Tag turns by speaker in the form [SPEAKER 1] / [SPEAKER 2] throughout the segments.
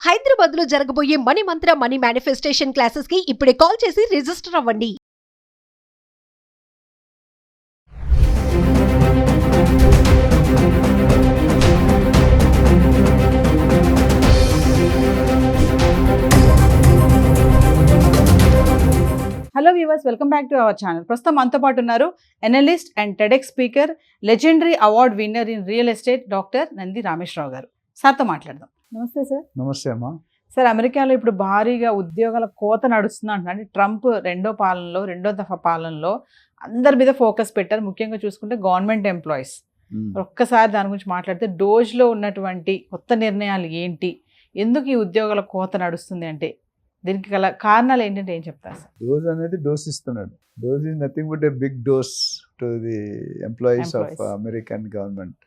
[SPEAKER 1] హైదరాబాద్ లో జరగబోయే మనీ మంత్ర money manifestation classes కి ఇప్పుడే కాల్ చేసి రిజిస్టర్ అవ్వండి.
[SPEAKER 2] Hello viewers, welcome back to our channel. ప్రస్తుతం మనతో పాటు ఉన్నారు analyst and TEDx speaker, legendary award winner in real estate doctor Nandi Rameshwar Rao గారు. సార్తో మాట్లాడదాం. నమస్తే సార్.
[SPEAKER 3] నమస్తే అమ్మా.
[SPEAKER 2] సార్, అమెరికాలో ఇప్పుడు భారీగా ఉద్యోగాల కోత నడుస్తుంది అంటున్నారు. అంటే ట్రంప్ రెండో దఫా పాలనలో అందరి మీద ఫోకస్ పెట్టారు. ముఖ్యంగా చూసుకుంటే గవర్నమెంట్ ఎంప్లాయీస్. ఒక్కసారి దాని గురించి మాట్లాడితే డోజ్లో ఉన్నటువంటి కొత్త నిర్ణయాలు ఏంటి, ఎందుకు ఈ ఉద్యోగాల కోత నడుస్తుంది అంటే దీనికి గల కారణాలు ఏంటంటే ఏం చెప్తారు సార్?
[SPEAKER 3] డోస్ అనేది డోస్ ఇస్తున్నాడు. DOGE is nothing but a big dose to the employees of American government.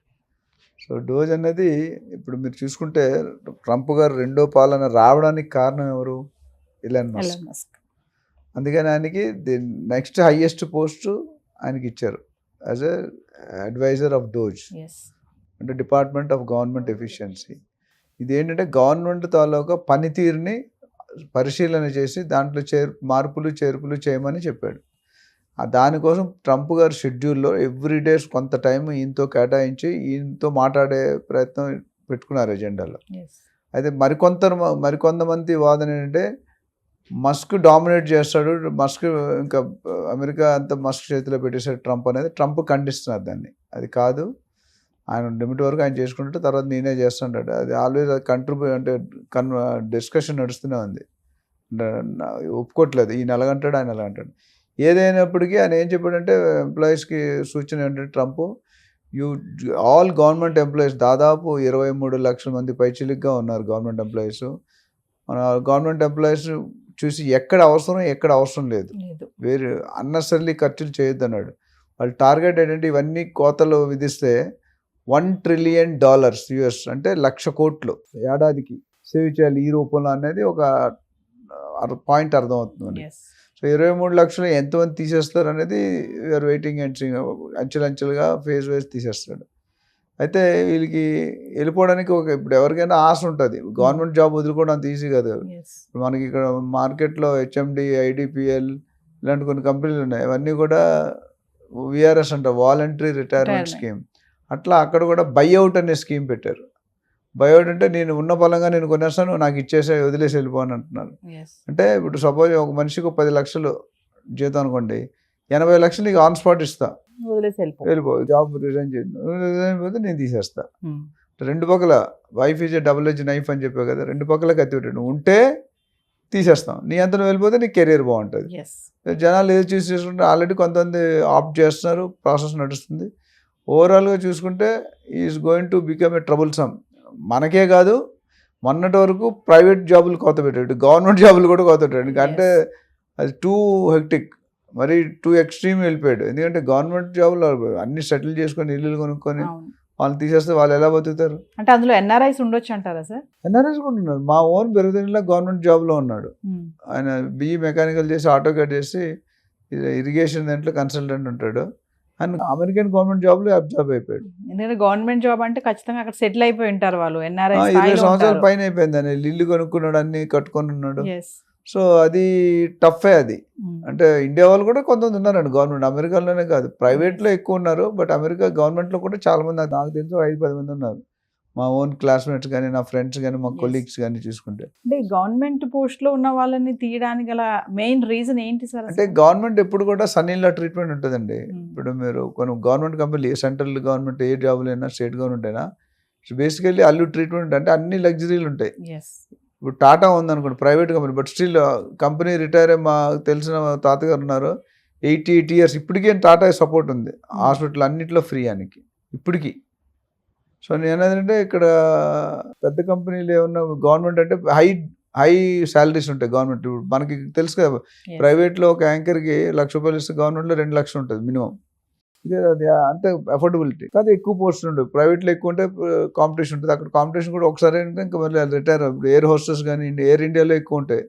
[SPEAKER 3] So DOGE అనేది ఇప్పుడు మీరు చూసుకుంటే ట్రంప్ గారు రెండో పాలన రావడానికి కారణం ఎవరు? Elon Musk. అందుకని ఆయనకి ది నెక్స్ట్ హైయెస్ట్ పోస్ట్ ఆయనకి ఇచ్చారు as a adviser of DOGE, అంటే డిపార్ట్మెంట్ ఆఫ్ గవర్నమెంట్ ఎఫిషియన్సీ. ఇది ఏంటంటే గవర్నమెంట్ తాలూకా పనితీరుని పరిశీలన చేసి దాంట్లో మార్పులు చేర్పులు చేయమని చెప్పాడు. దానికోసం ట్రంప్ గారు షెడ్యూల్లో ఎవ్రీడే కొంత టైం ఈయనతో కేటాయించి ఈయనతో మాట్లాడే ప్రయత్నం పెట్టుకున్నారు ఎజెండాలో. అయితే మరికొంతమంది వాదన ఏంటంటే మస్క్ డామినేట్ చేస్తాడు, మస్క్ ఇంకా అమెరికా అంతా మస్క్ చేతిలో పెట్టేశాడు ట్రంప్ అనేది. ట్రంప్ ఖండిస్తున్నారు దాన్ని. అది కాదు, ఆయన లిమిట్ వరకు ఆయన చేసుకుంటే తర్వాత నేనే చేస్తుంటాడు. అది ఆల్వేస్ అది డిస్కషన్ నడుస్తూనే ఉంది. ఒప్పుకోవట్లేదు, ఈయన ఎలాగంటాడు ఆయన ఎలాగంటాడు. ఏదైనప్పటికీ ఆయన ఏం చెప్పాడంటే ఎంప్లాయీస్కి సూచన ఏంటంటే ట్రంప్, ఆల్ గవర్నమెంట్ ఎంప్లాయీస్ దాదాపు 23 లక్షల మంది పైచిలుగ్గా ఉన్నారు గవర్నమెంట్ ఎంప్లాయీస్. మన గవర్నమెంట్ ఎంప్లాయీస్ చూసి ఎక్కడ అవసరం లేదు, వేరే అన్నెసరీ ఖర్చులు చేయొద్దు అన్నాడు. వాళ్ళ టార్గెట్ ఏంటంటే ఇవన్నీ కోతలు విధిస్తే $1 ట్రిలియన్ US, అంటే 1,00,000 కోట్లు ఏడాదికి సేవ్ చేయాలి ఈ రూపంలో అనేది ఒక పాయింట్ అర్థమవుతుంది. సో 23 లక్షలు ఎంతమంది తీసేస్తారు అనేది వీఆర్ వెయిటింగ్ అండ్ సీయింగ్. అంచెలంచెలుగా ఫేజ్ వైజ్ తీసేస్తాడు. అయితే వీళ్ళకి వెళ్ళిపోవడానికి ఇప్పుడు ఎవరికైనా ఆశ ఉంటుంది. గవర్నమెంట్ జాబ్ వదులుకోవడం అంత ఈజీ కాదు. మనకి ఇక్కడ మార్కెట్లో HMD, IDPL ఇలాంటి కొన్ని కంపెనీలు ఉన్నాయి. అవన్నీ కూడా VRS అంట, వాలంటరీ రిటైర్మెంట్ స్కీమ్. అట్లా అక్కడ కూడా బైఅవుట్ అనే స్కీమ్ పెట్టారు. బైఅవుట్ అంటే నేను ఉన్న పలంగా నేను కొనేస్తాను, నాకు ఇచ్చేసే వదిలేసి వెళ్ళిపోని అంటున్నారు. అంటే ఇప్పుడు సపోజ్ ఒక మనిషికి 10 లక్షలు జీతం అనుకోండి, 80 లక్షలు నీకు ఆన్ స్పాట్ ఇస్తా, వెళ్ళిపో, జాబ్ రిజైన్ చేయకపోతే నేను తీసేస్తా. రెండు పక్కల wife is a double edge knife అని చెప్పావు కదా, రెండు పక్కల కత్తి పెట్టాడు. నువ్వు ఉంటే తీసేస్తాం, నీ అంతా వెళ్ళిపోతే నీ కెరీర్ బాగుంటుంది. జనాలు ఏది చూసి చేసుకుంటే ఆల్రెడీ కొంతమంది ఆప్ట్ చేస్తున్నారు, ప్రాసెస్ నడుస్తుంది. ఓవరాల్గా చూసుకుంటే is going to become a troublesome. మనకే కాదు, మొన్నటి వరకు ప్రైవేట్ జాబులు కోత పెట్టాడు, గవర్నమెంట్ జాబులు కూడా కోత పెట్టాడు. అంటే అది టూ హెక్టిక్, మరి టూ ఎక్స్ట్రీమ్ వెళ్ళిపోయాడు. ఎందుకంటే గవర్నమెంట్ జాబులు అన్ని సెటిల్ చేసుకొని ఇల్లు కొనుక్కొని వాళ్ళు తీసేస్తే వాళ్ళు ఎలా బతుకుతారు?
[SPEAKER 2] అంటే అందులో NRIs ఉండొచ్చు అంటారా సార్?
[SPEAKER 3] NRIs కూడా ఉన్నారు. మా ఓన్ బెరుగుదల గవర్నమెంట్ జాబ్లో ఉన్నాడు. ఆయన BE మెకానికల్ చేసి ఆటోకేట్ చేసి ఇరిగేషన్ దాంట్లో కన్సల్టెంట్ ఉంటాడు. అండ్ అమెరికన్ గవర్నమెంట్ జాబ్లో అబ్జార్బ్ అయిపోయాడు.
[SPEAKER 2] ఎందుకంటే గవర్నమెంట్ జాబ్ అంటే ఖచ్చితంగా అక్కడ సెటిల్ అయిపోయి ఉంటారు వాళ్ళు.
[SPEAKER 3] 20 సంవత్సరాల పైన అయిపోయింది. అని ఇల్లు కొనుక్కున్నాడు, అన్ని కట్టుకొని ఉన్నాడు. సో అది టఫే అది. అంటే ఇండియా వాళ్ళు కూడా కొంతమంది ఉన్నారండి గవర్నమెంట్, అమెరికాలోనే కాదు, ప్రైవేట్లో ఎక్కువ ఉన్నారు. బట్ అమెరికా గవర్నమెంట్లో కూడా చాలా మంది, నాకు తెలిసి 5-10 మంది ఉన్నారు. మా ఓన్ క్లాస్మేట్స్ కానీ, నా ఫ్రెండ్స్ కానీ, మా కొలీగ్స్ కానీ చూసుకుంటే.
[SPEAKER 2] అంటే గవర్నమెంట్ పోస్ట్లో ఉన్న వాళ్ళని తీయడానికి గల మెయిన్ రీజన్ ఏంటి సార్?
[SPEAKER 3] అంటే గవర్నమెంట్ ఎప్పుడు కూడా సన్నీలా ట్రీట్మెంట్ ఉంటుందండి. ఇప్పుడు మీరు కొన్ని గవర్నమెంట్ కంపెనీలు, సెంట్రల్ గవర్నమెంట్ ఏ జాబులు అయినా, స్టేట్ గవర్నమెంట్ అయినా, బేసికల్లీ అల్లు ట్రీట్మెంట్ అంటే అన్ని లగ్జరీలు ఉంటాయి. ఇప్పుడు టాటా ఉందనుకోండి, private company, but still company retire అయ్యి మా తెలిసిన తాతగారు ఉన్నారు, 88 years ఇప్పటికీ టాటా సపోర్ట్ ఉంది. హాస్పిటల్ అన్నింటిలో ఫ్రీ ఆయనకి ఇప్పటికీ. సో నేనేంటంటే ఇక్కడ పెద్ద కంపెనీలు ఏమన్నా గవర్నమెంట్ అంటే హై శాలరీస్ ఉంటాయి గవర్నమెంట్. ఇప్పుడు మనకి తెలుసు కదా, ప్రైవేట్లో ఒక యాంకర్కి ₹1,00,000 ఇస్తే గవర్నమెంట్లో 2 లక్షలు ఉంటుంది మినిమం. ఇదే అది అంతే అఫోర్డబిలిటీ కాదు. ఎక్కువ పోస్టులు ఉండవు. ప్రైవేట్లో ఎక్కువ ఉంటే కాంపిటీషన్ ఉంటుంది. అక్కడ కాంపిటీషన్ కూడా ఒకసారి ఏంటంటే ఇంకా మళ్ళీ రిటైర్. ఎయిర్ హోస్టెస్ కానీ ఎయిర్ ఇండియాలో ఎక్కువ ఉంటాయి,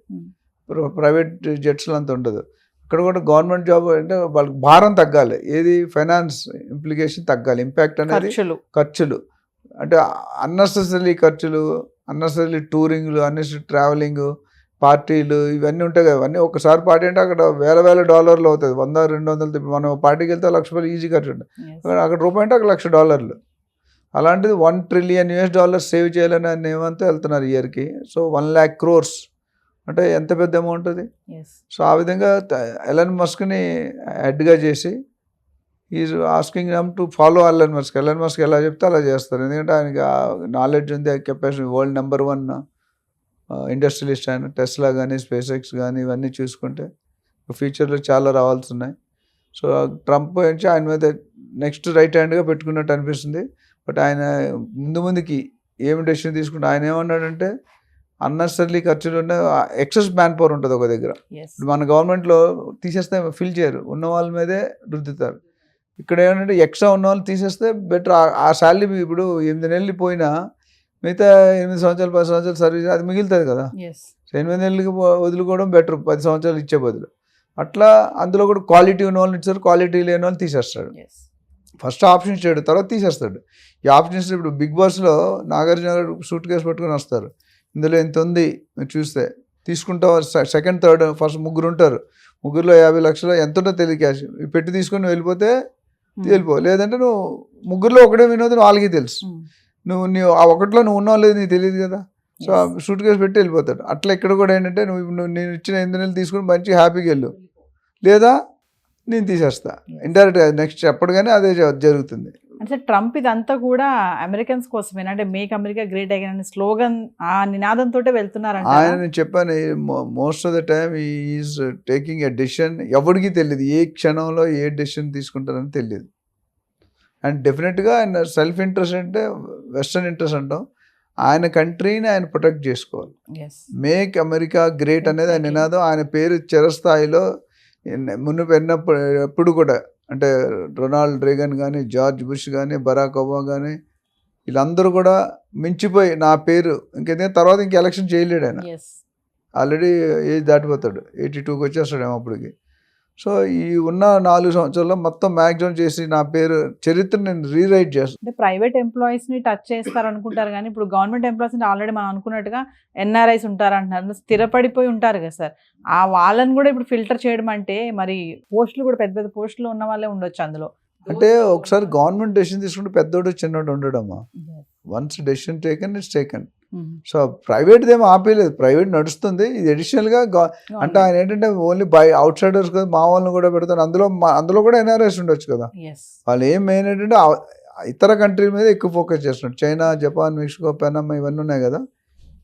[SPEAKER 3] ప్రైవేట్ జెట్స్లో అంత ఉండదు. ఇక్కడ కూడా గవర్నమెంట్ జాబ్ అంటే వాళ్ళకి భారం తగ్గాలి. ఏది ఫైనాన్స్ ఇంప్లికేషన్ తగ్గాలి, ఇంపాక్ట్ అనేది ఖర్చులు. అంటే అన్నెసెసరీ ఖర్చులు అన్నెసరీ టూరింగ్లు, అన్నెసరీ ట్రావెలింగ్, పార్టీలు ఇవన్నీ ఉంటాయి కదా. అవన్నీ ఒకసారి పార్టీ అంటే అక్కడ వేల డాలర్లు అవుతుంది, 100-200. మనం పార్టీకి వెళ్తే ₹1,00,000 ఈజీ ఖర్చు ఉంటుంది. అక్కడ రూపాయి అంటే అక్కడ $1,00,000. అలాంటిది $1 trillion సేవ్ చేయాలని ఏమంతా వెళ్తున్నారు ఇయర్కి. సో 1,00,000 crores అంటే ఎంత పెద్ద అమౌంట్ అది. సో ఆ విధంగా ఎలన్ మస్క్ని హెడ్గా చేసి is asking them to follow Elon Musk. Elon Musk ఎలా చెప్తే అలా చేస్తారు, ఎందుకంటే ఆయనకి నాలెడ్జ్ ఉంది, కెపాసిటీ. వరల్డ్ నెంబర్ 1 ఇండస్ట్రియలిస్ట్ ఆయన. టెస్లా కానీ, స్పేస్ ఎక్స్ కానీ ఇవన్నీ చూసుకుంటే ఫ్యూచర్లో చాలా రావాల్సి ఉన్నాయి. సో ట్రంప్ నుంచి ఆయన మీద నెక్స్ట్ రైట్ హ్యాండ్గా పెట్టుకున్నట్టు అనిపిస్తుంది. బట్ ఆయన ముందుకి ఏమి డెసిషన్ తీసుకుంటే ఆయన ఏమన్నాడంటే అన్నెసరీ ఖర్చులు ఉన్న ఎక్సెస్ మ్యాన్ పవర్ ఉంటుంది ఒక దగ్గర. ఇప్పుడు మన గవర్నమెంట్లో తీసేస్తే ఫిల్ చేయరు, ఉన్న వాళ్ళ మీదే రుద్దుతారు. ఇక్కడ ఏంటంటే ఎక్స్ట్రా ఉన్న వాళ్ళు తీసేస్తే బెటర్. ఆ శాలరీ ఇప్పుడు 8 నెలలు పోయినా మిగతా 8 సంవత్సరాలు 10 సంవత్సరాలు సర్వీస్ అది మిగులుతుంది కదా. సో 8 నెలలకి వదులుకోవడం బెటర్ 10 సంవత్సరాలు ఇచ్చే బదులు. అట్లా అందులో కూడా క్వాలిటీ ఉన్న వాళ్ళని ఇచ్చారు, క్వాలిటీ లేని వాళ్ళు తీసేస్తాడు. ఫస్ట్ ఆప్షన్ ఇచ్చాడు, తర్వాత తీసేస్తాడు. ఈ ఆప్షన్స్ ఇప్పుడు బిగ్ బాస్లో నాగార్జున గారు సూట్ కేసు పట్టుకొని వస్తారు, ఇందులో ఎంత ఉంది మీరు చూస్తే తీసుకుంటావు. సెకండ్ థర్డ్ ఫస్ట్ ముగ్గురు ఉంటారు, ముగ్గురులో 50 లక్షలు ఎంత ఉంటుందో తెలియదు క్యాష్ పెట్టి తీసుకొని వెళ్ళిపోతే వెళ్ళిపో. లేదంటే నువ్వు ముగ్గురులో ఒకటే వినోదం వాళ్ళకి తెలుసు, నువ్వు ఆ ఒకటిలో నువ్వు ఉన్నావు లేదు నీకు తెలియదు కదా. సో సూట్ కేసు పెట్టి వెళ్ళిపోతాడు. అట్లా ఇక్కడ కూడా ఏంటంటే నువ్వు నేను ఇచ్చిన 8 నెలలు తీసుకుని మంచి హ్యాపీగా వెళ్ళు, లేదా నేను తీసేస్తా. ఇండైరెక్ట్గా నెక్స్ట్ చెప్పడుగానే అదే జరుగుతుంది.
[SPEAKER 2] అంటే ట్రంప్ ఇదంతా కూడా అమెరికన్స్ కోసమేనా? అంటే మేక్ అమెరికా గ్రేట్ అగైన్ అనే స్లోగన్ ఆ నినాదంతో వెళ్తున్నారంట.
[SPEAKER 3] ఆయన నేను చెప్పాను, most of the time is taking a decision. ఎవరికి తెలియదు ఏ క్షణంలో ఏ డెసిషన్ తీసుకుంటారని తెలియదు. అండ్ డెఫినెట్గా ఆయన సెల్ఫ్ ఇంట్రెస్ట్ అంటే వెస్టర్న్ ఇంట్రెస్ట్ అంటాం. ఆయన కంట్రీని ఆయన ప్రొటెక్ట్ చేసుకోవాలి. మేక్ అమెరికా గ్రేట్ అనేది ఆయన నినాదం. ఆయన పేరు చిరస్థాయిలో మునుపు ఎప్పుడు కూడా అంటే రొనాల్డ్ రేగన్ కానీ, జార్జ్ బుష్ కానీ, బరాక్ ఒబామా కానీ వీళ్ళందరూ కూడా మించిపోయి నా పేరు ఇంకేంటే తర్వాత ఇంక ఎలక్షన్ చేయలేడు ఆయన. ఆల్రెడీ ఏజ్ దాటిపోతాడు, 82కి వచ్చేస్తాడేమో అప్పటికి. సో ఈ ఉన్న 4 సంవత్సరాల్లో మొత్తం మ్యాక్సిమం చేసి నా పేరు చరిత్ర నేను రీరైట్ చేస్తాను.
[SPEAKER 2] అంటే ప్రైవేట్ ఎంప్లాయీస్ని టచ్ చేస్తారు అనుకుంటారు, కానీ ఇప్పుడు గవర్నమెంట్ ఎంప్లాయీస్ అంటే ఆల్రెడీ మనం అనుకున్నట్టుగా ఎన్ఆర్ఐస్ ఉంటారు అంటున్నారు, స్థిరపడిపోయి ఉంటారు కదా సార్. ఆ వాళ్ళని కూడా ఇప్పుడు ఫిల్టర్ చేయడం అంటే మరి పోస్టులు కూడా పెద్ద పెద్ద పోస్టులు ఉన్న వాళ్ళే ఉండొచ్చు అందులో.
[SPEAKER 3] అంటే ఒకసారి గవర్నమెంట్ డెసిషన్ తీసుకుంటే పెద్దోడు చిన్నోడు ఉండడమ్మా. Once decision taken it's taken. So private ఏమో ఆపేయలేదు, ప్రైవేట్ నడుస్తుంది. ఇది అడిషనల్గా అంటే ఆయన ఏంటంటే ఓన్లీ బై అవుట్ సైడర్స్ కదా, మా వాళ్ళని కూడా పెడతాను. అందులో కూడా ఎన్ఆర్ఐస్ ఉండొచ్చు కదా. వాళ్ళు ఏం మెయిన్ ఏంటంటే ఇతర కంట్రీల మీద ఎక్కువ ఫోకస్ చేస్తున్నాడు. చైనా, జపాన్, మెక్సికో, పెనమా ఇవన్నీ ఉన్నాయి కదా,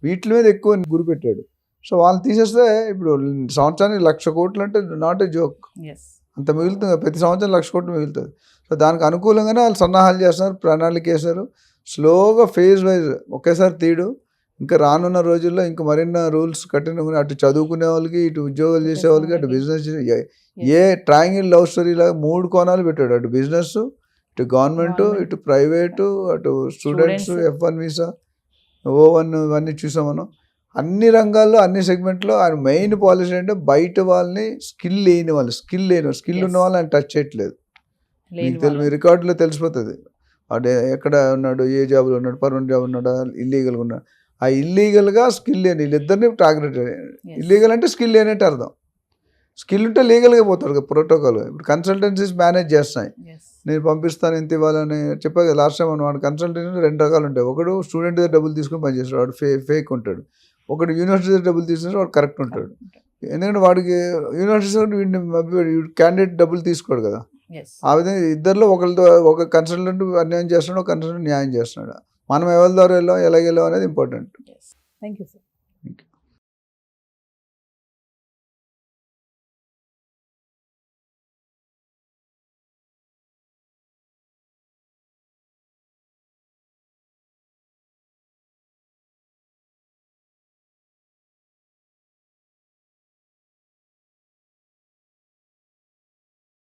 [SPEAKER 3] వీటి మీద ఎక్కువ గురి పెట్టాడు. సో వాళ్ళు తీసేస్తే ఇప్పుడు సంవత్సరానికి 1,00,000 కోట్లు అంటే నాట్ ఏ జోక్. అంత మిగులుతుంది, ప్రతి సంవత్సరం 1,00,000 కోట్లు మిగులుతుంది. సో దానికి అనుకూలంగానే వాళ్ళు సన్నాహాలు చేస్తున్నారు, ప్రణాళిక వేశారు. స్లోగా ఫేజ్ వైజ్ ఒకేసారి తీయడు. ఇంకా రానున్న రోజుల్లో ఇంకా మరిన్ని రూల్స్ కఠినంగా అటు చదువుకునే వాళ్ళకి, ఇటు ఉద్యోగాలు చేసే వాళ్ళకి, అటు business a triangle love story లాగా 3 కోణాలు పెట్టాడు. అటు బిజినెస్, ఇటు గవర్నమెంట్, ఇటు ప్రైవేటు, అటు స్టూడెంట్స్, F1 వీసా, O1 ఇవన్నీ చూసాం మనం. అన్ని రంగాల్లో అన్ని సెగ్మెంట్లో ఆయన మెయిన్ పాలసీ అంటే బయట వాళ్ళని స్కిల్ ఉన్న వాళ్ళని ఆయన టచ్ చేయట్లేదు. మీకు మీ రికార్డులో తెలిసిపోతుంది వాడు ఎక్కడ ఉన్నాడు, ఏ జాబ్లో ఉన్నాడు, పర్మనెంట్ జాబ్ ఉన్నాడు, ఇల్లీగల్గా ఉన్నాడు. ఆ ఇల్లీగల్గా స్కిల్ లేని వీళ్ళిద్దరిని టార్గెట్. ఇల్లీగల్ అంటే స్కిల్ లేనట్టు అర్థం. స్కిల్ ఉంటే లీగల్గా పోతారు కదా ప్రోటోకాల్. ఇప్పుడు కన్సల్టెన్సీస్ మేనేజ్ చేస్తున్నాయి. నేను పంపిస్తాను ఎంత ఇవ్వాలని చెప్పా కదా లాస్ట్ టైం. వాడు కన్సల్టెన్సీ 2 రకాలు ఉంటాయి. ఒకడు స్టూడెంట్ దగ్గర డబ్బులు తీసుకొని పనిచేస్తాడు, వాడు ఫేక్ ఉంటాడు. ఒకటి యూనివర్సిటీ దగ్గర డబ్బులు తీసుకుంటే వాడు కరెక్ట్ ఉంటాడు. ఎందుకంటే వాడికి యూనివర్సిటీ క్యాండిడేట్ డబ్బులు తీసుకోడు కదా. ఆ విధంగా ఇద్దరిలో ఒక కన్సల్టెంట్ అన్యాయం చేస్తున్నాడు, ఒక కన్సల్టెంట్ న్యాయం చేస్తున్నాడు. మనం ఎవరి ద్వారా వెళ్ళాం, ఎలాగెళ్ళాం అనేది ఇంపార్టెంట్.
[SPEAKER 2] Thank you sir.